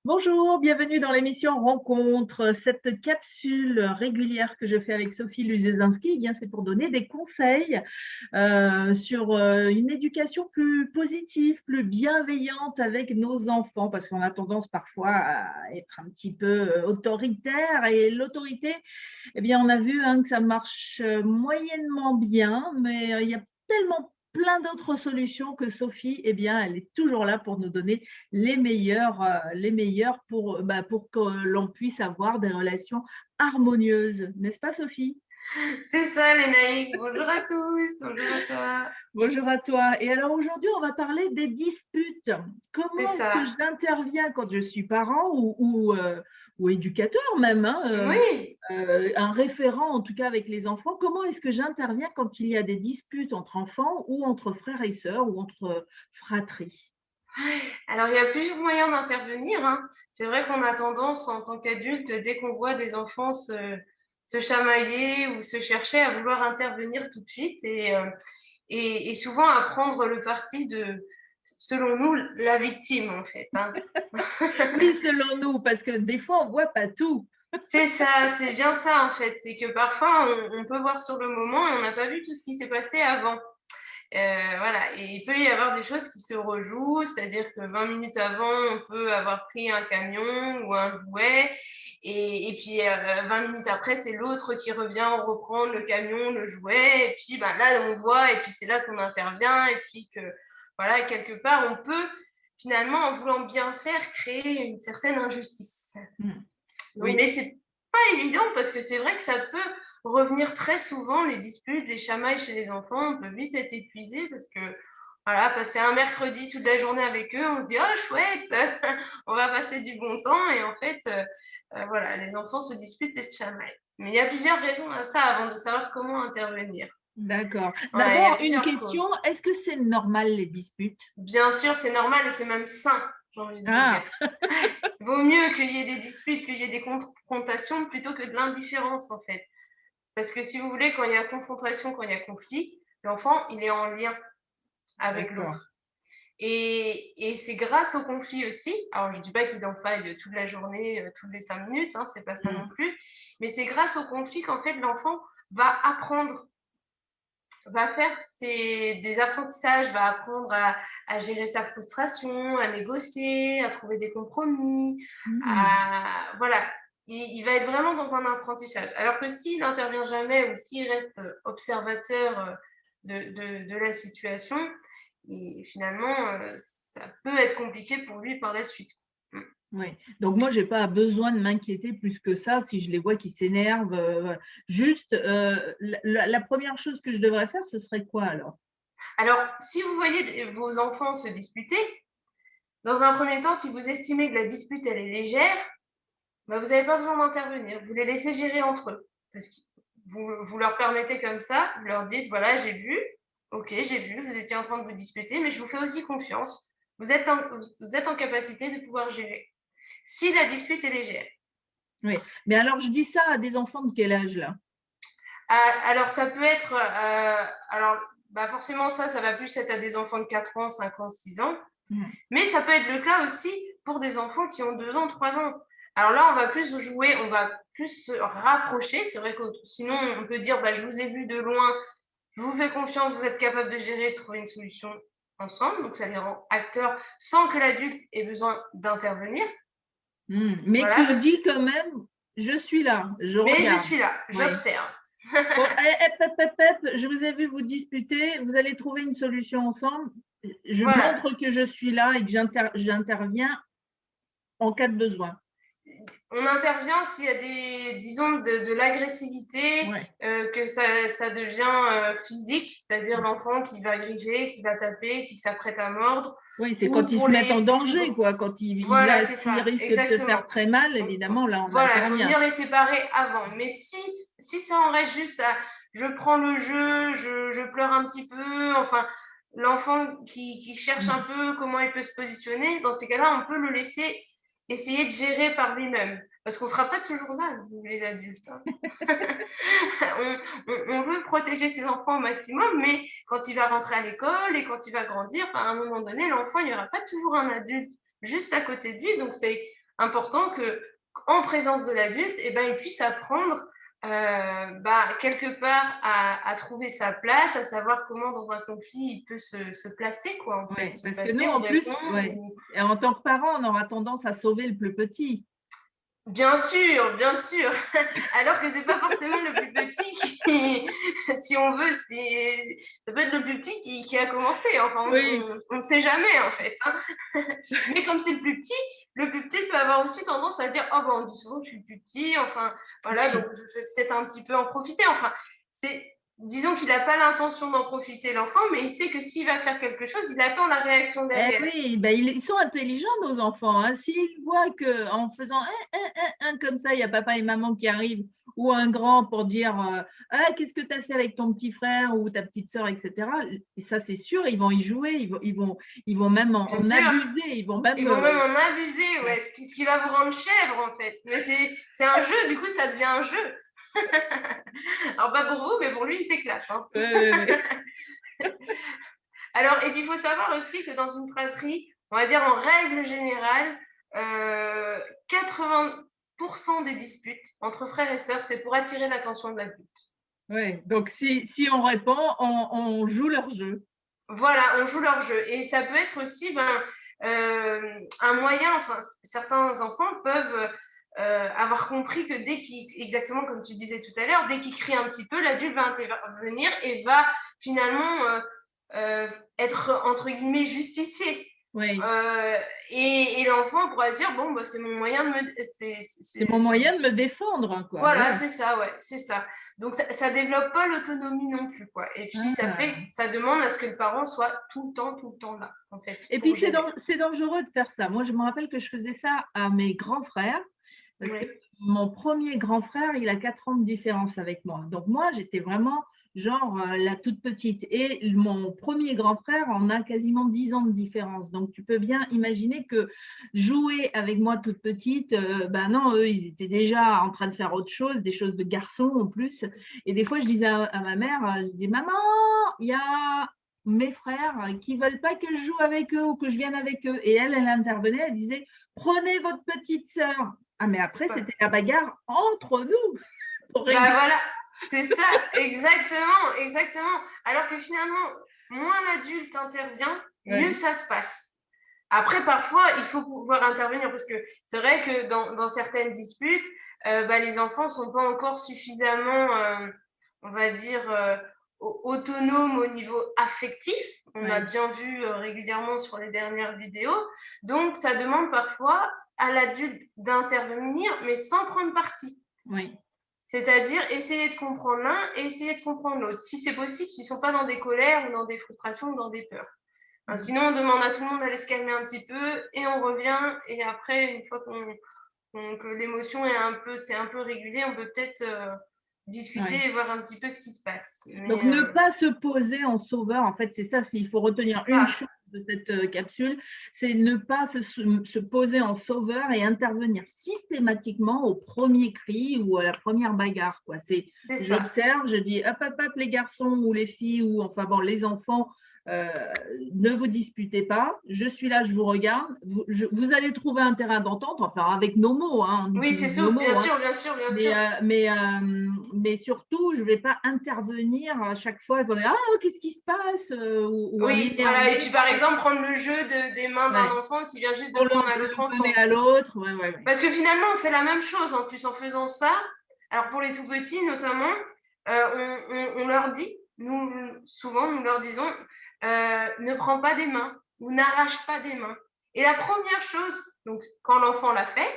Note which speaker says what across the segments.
Speaker 1: Bonjour, bienvenue dans l'émission Rencontre. Cette capsule régulière que je fais avec Sophie Luzezinski, c'est pour donner des conseils sur une éducation plus positive, plus bienveillante avec nos enfants, parce qu'on a tendance parfois à être un petit peu autoritaire. Et l'autorité, on a vu que ça marche moyennement bien, mais il y a tellement plein d'autres solutions que Sophie, elle est toujours là pour nous donner les meilleurs pour que l'on puisse avoir des relations harmonieuses. N'est-ce pas, Sophie?
Speaker 2: C'est ça, Lénaïque. Bonjour à tous. Bonjour à toi.
Speaker 1: Bonjour à toi. Et alors aujourd'hui, on va parler des disputes.
Speaker 2: C'est
Speaker 1: Comment est-ce que
Speaker 2: ça.
Speaker 1: j'interviens quand je suis parent ou éducateur même,
Speaker 2: Oui.
Speaker 1: un référent en tout cas avec les enfants? Comment est-ce que j'interviens quand il y a des disputes entre enfants ou entre frères et sœurs ou entre fratries?
Speaker 2: Alors, il y a plusieurs moyens d'intervenir, hein. C'est vrai qu'on a tendance, en tant qu'adulte, dès qu'on voit des enfants se chamailler ou se chercher, à vouloir intervenir tout de suite et souvent à prendre le parti de, selon nous, la victime, en fait, hein.
Speaker 1: Oui, selon nous, parce que des fois, on voit pas tout.
Speaker 2: C'est ça, c'est bien ça, en fait. C'est que parfois, on peut voir sur le moment et on n'a pas vu tout ce qui s'est passé avant. Voilà, et il peut y avoir des choses qui se rejouent, c'est-à-dire que 20 minutes avant, on peut avoir pris un camion ou un jouet et puis, 20 minutes après, c'est l'autre qui revient reprendre le camion, le jouet et puis, bah, là, on voit et puis c'est là qu'on intervient et puis que, voilà, quelque part, on peut finalement, en voulant bien faire, créer une certaine injustice.
Speaker 1: Mm.
Speaker 2: Mais
Speaker 1: Oui.
Speaker 2: c'est pas évident parce que c'est vrai que ça peut revenir très souvent, les disputes, les chamailles chez les enfants. On peut vite être épuisé parce que, voilà, passer un mercredi toute la journée avec eux, on se dit: «Oh chouette, on va passer du bon temps» et en fait, voilà, les enfants se disputent et se chamaillent. Mais il y a plusieurs raisons à ça avant de savoir comment intervenir.
Speaker 1: D'accord.
Speaker 2: Ouais, il y a
Speaker 1: D'abord, une
Speaker 2: plusieurs
Speaker 1: question,
Speaker 2: causes.
Speaker 1: est-ce que c'est normal les disputes?
Speaker 2: Bien sûr, c'est normal et c'est même sain, j'ai envie de vous dire.
Speaker 1: Ah,
Speaker 2: Vaut mieux qu'il y ait des disputes, qu'il y ait des confrontations plutôt que de l'indifférence, en fait. Parce que si vous voulez, quand il y a confrontation, quand il y a conflit, l'enfant, il est en lien avec
Speaker 1: d'accord.
Speaker 2: l'autre. Et c'est grâce au conflit aussi, alors je ne dis pas qu'il en faille toute la journée, toutes les 5 minutes, hein, c'est pas ça non
Speaker 1: Mmh.
Speaker 2: plus, mais c'est grâce au conflit qu'en fait l'enfant va apprendre, va faire des apprentissages, va apprendre à gérer sa frustration, à négocier, à trouver des compromis,
Speaker 1: Mmh.
Speaker 2: voilà, il va être vraiment dans un apprentissage. Alors que s'il n'intervient jamais ou s'il reste observateur de la situation, et finalement, ça peut être compliqué pour lui par la suite. Mm.
Speaker 1: Oui. Donc moi, j'ai pas besoin de m'inquiéter plus que ça si je les vois qui s'énervent, juste, la 1re chose que je devrais faire, ce serait quoi alors?
Speaker 2: Alors, si vous voyez vos enfants se disputer, dans un premier temps, si vous estimez que la dispute elle est légère, bah, vous n'avez pas besoin d'intervenir, vous les laissez gérer entre eux. Parce que vous leur permettez comme ça, vous leur dites: «Voilà, j'ai vu, OK, j'ai vu, vous étiez en train de vous disputer, mais je vous fais aussi confiance. Vous êtes en capacité de pouvoir gérer». Si la dispute est légère.
Speaker 1: Oui. Mais alors je dis ça à des enfants de quel âge là?
Speaker 2: Alors ça peut être, alors, bah, forcément ça va plus être à des enfants de 4 ans, 5 ans, 6 ans,
Speaker 1: Mmh.
Speaker 2: mais ça peut être le cas aussi pour des enfants qui ont 2 ans, 3 ans. Alors là, on va plus jouer, on va plus se rapprocher. C'est vrai que sinon on peut dire: «Bah, je vous ai vu de loin, je vous fais confiance, vous êtes capables de gérer, de trouver une solution ensemble», donc ça les rend acteurs sans que l'adulte ait besoin d'intervenir.
Speaker 1: Mmh. Mais
Speaker 2: Voilà,
Speaker 1: qui
Speaker 2: parce que
Speaker 1: dit quand même: «Je suis là, je
Speaker 2: mais je
Speaker 1: regarde».
Speaker 2: suis là,
Speaker 1: Oui.
Speaker 2: j'observe.
Speaker 1: Bon, je vous ai vu vous disputer, vous allez trouver une solution ensemble. Je
Speaker 2: Voilà.
Speaker 1: montre que je suis là et que j'interviens en cas de besoin.
Speaker 2: On intervient s'il y a disons, de l'agressivité,
Speaker 1: Ouais.
Speaker 2: que ça devient physique, c'est-à-dire l'enfant qui va gruger, qui va taper, qui s'apprête à mordre,
Speaker 1: Oui, c'est
Speaker 2: ou
Speaker 1: quand ils
Speaker 2: pour
Speaker 1: se mettent en
Speaker 2: les plus
Speaker 1: danger,
Speaker 2: grands.
Speaker 1: quoi, quand
Speaker 2: Voilà, c'est
Speaker 1: s'ils
Speaker 2: ça,
Speaker 1: risquent de se
Speaker 2: exactement.
Speaker 1: faire très mal,
Speaker 2: Donc,
Speaker 1: évidemment, là, on
Speaker 2: voilà, il faut
Speaker 1: intervient.
Speaker 2: venir les séparer avant. Mais si ça en reste juste à je prends le jeu, je pleure un petit peu, enfin, l'enfant qui cherche un
Speaker 1: Mmh.
Speaker 2: peu comment il peut se positionner, dans ces cas-là, on peut le laisser essayer de gérer par lui-même. Parce qu'on ne sera pas toujours là, nous les adultes, hein. On veut protéger ses enfants au maximum, mais quand il va rentrer à l'école et quand il va grandir, bah, à un moment donné, l'enfant, il n'y aura pas toujours un adulte juste à côté de lui. Donc, c'est important qu'en présence de l'adulte, il puisse apprendre quelque part à trouver sa place, à savoir comment dans un conflit il peut se placer, quoi, en fait. Se
Speaker 1: parce que
Speaker 2: placer
Speaker 1: nous,
Speaker 2: ou
Speaker 1: en plus,
Speaker 2: répondre.
Speaker 1: et en tant que parents, on aura tendance à sauver le plus petit.
Speaker 2: Bien sûr, bien sûr. Alors que c'est pas forcément le plus petit qui, si on veut, ça peut être le plus petit qui a commencé. Enfin,
Speaker 1: Oui.
Speaker 2: on ne sait jamais, en fait, hein. Mais comme c'est le plus petit peut avoir aussi tendance à dire, oh, on dit souvent que je suis le plus petit, enfin, voilà, donc je vais peut-être un petit peu en profiter. Enfin, disons qu'il n'a pas l'intention d'en profiter, l'enfant, mais il sait que s'il va faire quelque chose, il attend la réaction derrière.
Speaker 1: Oui, ils sont intelligents, nos enfants, hein. S'ils voient qu'en faisant comme ça, il y a papa et maman qui arrivent, ou un grand pour dire ah, qu'est-ce que tu as fait avec ton petit frère ou ta petite sœur, etc. Et ça, c'est sûr, ils vont y jouer, ils vont même en abuser.
Speaker 2: Ils vont même en abuser, ouais, ce qui va vous rendre chèvre, en fait. Mais c'est un jeu, du coup, ça devient un jeu. Alors, pas pour vous, mais pour lui, il s'éclate, hein. Alors, et puis il faut savoir aussi que dans une fratrie, on va dire en règle générale, 80% des disputes entre frères et sœurs, c'est pour attirer l'attention de l'adulte.
Speaker 1: Oui, donc si on répond, on joue leur jeu.
Speaker 2: Voilà, on joue leur jeu. Et ça peut être aussi un moyen, enfin, certains enfants peuvent avoir compris que exactement comme tu disais tout à l'heure, dès qu'ils crient un petit peu, l'adulte va intervenir et va finalement être, entre guillemets, justicier.
Speaker 1: Oui.
Speaker 2: Et l'enfant pourra se dire, bon, c'est mon moyen de me...
Speaker 1: C'est mon moyen de me défendre, quoi.
Speaker 2: Voilà, c'est ça, ouais, c'est ça. Donc, ça développe pas l'autonomie non plus, quoi. Et puis, ça demande à ce que le parent soit tout le temps là, en fait.
Speaker 1: Et puis, c'est dangereux de faire ça. Moi, je me rappelle que je faisais ça à mes grands frères, parce que mon premier grand frère, il a 4 ans de différence avec moi. Donc, moi, j'étais vraiment genre la toute petite. Et mon premier grand frère en a quasiment 10 ans de différence. Donc, tu peux bien imaginer que jouer avec moi toute petite, non, eux, ils étaient déjà en train de faire autre chose, des choses de garçons en plus. Et des fois, je disais à ma mère, je dis, maman, il y a mes frères qui ne veulent pas que je joue avec eux ou que je vienne avec eux. Et elle intervenait, elle disait, prenez votre petite sœur. Ah, mais après, c'était la bagarre entre nous.
Speaker 2: Voilà, c'est ça, exactement, exactement. Alors que finalement, moins l'adulte intervient, mieux ça se passe. Après, parfois, il faut pouvoir intervenir parce que c'est vrai que dans certaines disputes, les enfants ne sont pas encore suffisamment, on va dire, autonomes au niveau affectif. On a bien vu régulièrement sur les dernières vidéos. Donc, ça demande parfois à l'adulte d'intervenir, mais sans prendre parti.
Speaker 1: Oui.
Speaker 2: C'est-à-dire essayer de comprendre l'un et essayer de comprendre l'autre. Si c'est possible, s'ils ne sont pas dans des colères ou dans des frustrations ou dans des peurs. Sinon, on demande à tout le monde d'aller se calmer un petit peu et on revient. Et après, une fois que l'émotion c'est un peu régulé, on peut peut-être discuter et voir un petit peu ce qui se passe.
Speaker 1: Donc, ne pas se poser en sauveur, en fait, c'est ça, s'il faut retenir une chose de cette capsule, c'est ne pas se poser en sauveur et intervenir systématiquement au premier cri ou à la première bagarre, quoi. J'observe, je dis hop, hop, hop, les garçons ou les filles ou enfin bon, les enfants, ne vous disputez pas, je suis là, je vous regarde, vous allez trouver un terrain d'entente, enfin avec nos mots, hein,
Speaker 2: oui, c'est ça, bien sûr, bien sûr.
Speaker 1: Mais surtout, je ne vais pas intervenir à chaque fois, qu'est-ce qui se passe
Speaker 2: oui, voilà, et puis par exemple, prendre le jeu des mains d'un enfant qui vient juste de prendre à l'autre enfant.
Speaker 1: À l'autre,
Speaker 2: Parce que finalement, on fait la même chose en plus en faisant ça. Alors pour les tout petits notamment, on leur dit, souvent nous leur disons, ne prends pas des mains ou n'arrache pas des mains. Et la première chose, donc quand l'enfant l'a fait,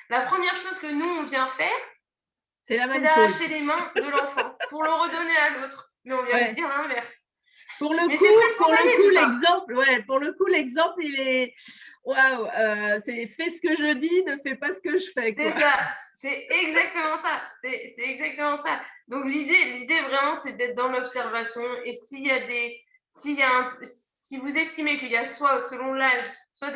Speaker 2: la première chose que nous on vient faire, c'est d'arracher les mains de l'enfant pour le redonner à l'autre. Mais on vient lui dire l'inverse.
Speaker 1: Pour le coup, l'exemple, il est waouh, c'est fais ce que je dis, ne fais pas ce que je fais.
Speaker 2: C'est ça, c'est exactement ça. C'est exactement ça. Donc l'idée vraiment, c'est d'être dans l'observation. Et si vous estimez qu'il y a soit selon l'âge, soit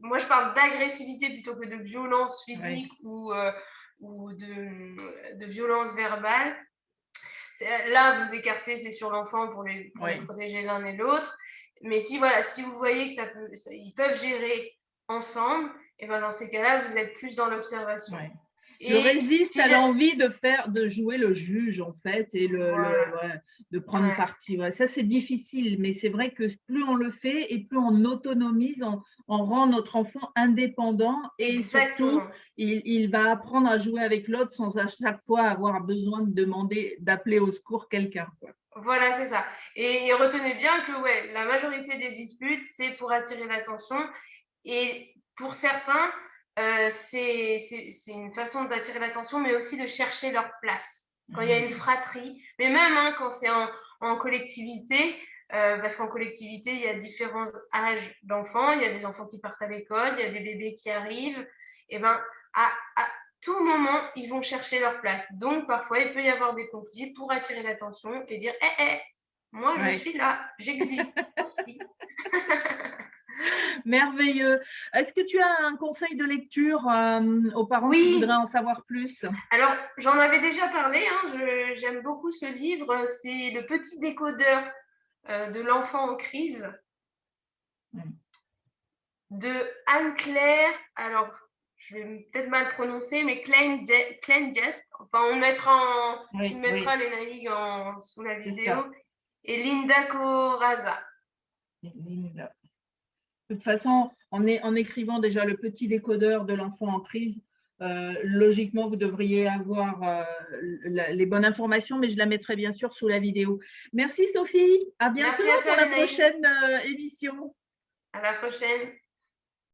Speaker 2: moi je parle d'agressivité plutôt que de violence physique ou de violence verbale. Là, vous écartez, c'est sur l'enfant pour les protéger l'un et l'autre. Mais si vous voyez que ils peuvent gérer ensemble, et ben dans ces cas-là, vous êtes plus dans l'observation.
Speaker 1: Ouais. Je
Speaker 2: Et
Speaker 1: résiste
Speaker 2: si
Speaker 1: à
Speaker 2: j'ai
Speaker 1: l'envie de jouer le juge, en fait, et
Speaker 2: voilà,
Speaker 1: ouais, de prendre
Speaker 2: ouais,
Speaker 1: parti. Ouais, ça, c'est difficile, mais c'est vrai que plus on le fait et plus on autonomise, on rend notre enfant indépendant et surtout,
Speaker 2: exactement.
Speaker 1: il va apprendre à jouer avec l'autre sans à chaque fois avoir besoin de demander, d'appeler au secours quelqu'un, quoi.
Speaker 2: Voilà, c'est ça. Et retenez bien que ouais, la majorité des disputes, c'est pour attirer l'attention. Et pour certains, c'est une façon d'attirer l'attention, mais aussi de chercher leur place. Quand il y a une
Speaker 1: Mmh.
Speaker 2: fratrie, mais même hein, quand c'est en collectivité, parce qu'en collectivité, il y a différents âges d'enfants. Il y a des enfants qui partent à l'école, il y a des bébés qui arrivent. Et ben, à tout moment, ils vont chercher leur place. Donc, parfois, il peut y avoir des conflits pour attirer l'attention et dire, moi, je
Speaker 1: Ouais.
Speaker 2: suis là, j'existe aussi.
Speaker 1: Merveilleux. Est-ce que tu as un conseil de lecture aux parents qui voudraient
Speaker 2: Oui,
Speaker 1: en savoir plus?
Speaker 2: alors, j'en avais déjà parlé, hein, j'aime beaucoup ce livre, c'est Le petit décodeur de l'enfant en crise
Speaker 1: Mmh.
Speaker 2: de Anne-Claire, alors je vais peut-être mal prononcer, mais Klein-Diest, enfin tu
Speaker 1: Oui,
Speaker 2: mettras
Speaker 1: oui,
Speaker 2: les naïgs sous la
Speaker 1: c'est
Speaker 2: vidéo,
Speaker 1: ça.
Speaker 2: et Linda Coraza.
Speaker 1: De toute façon, en écrivant déjà le petit décodeur de l'enfant en crise, logiquement, vous devriez avoir les bonnes informations, mais je la mettrai bien sûr sous la vidéo. Merci Sophie, à bientôt
Speaker 2: Merci à
Speaker 1: pour
Speaker 2: toi
Speaker 1: la
Speaker 2: les naïgs,
Speaker 1: prochaine émission.
Speaker 2: à la prochaine.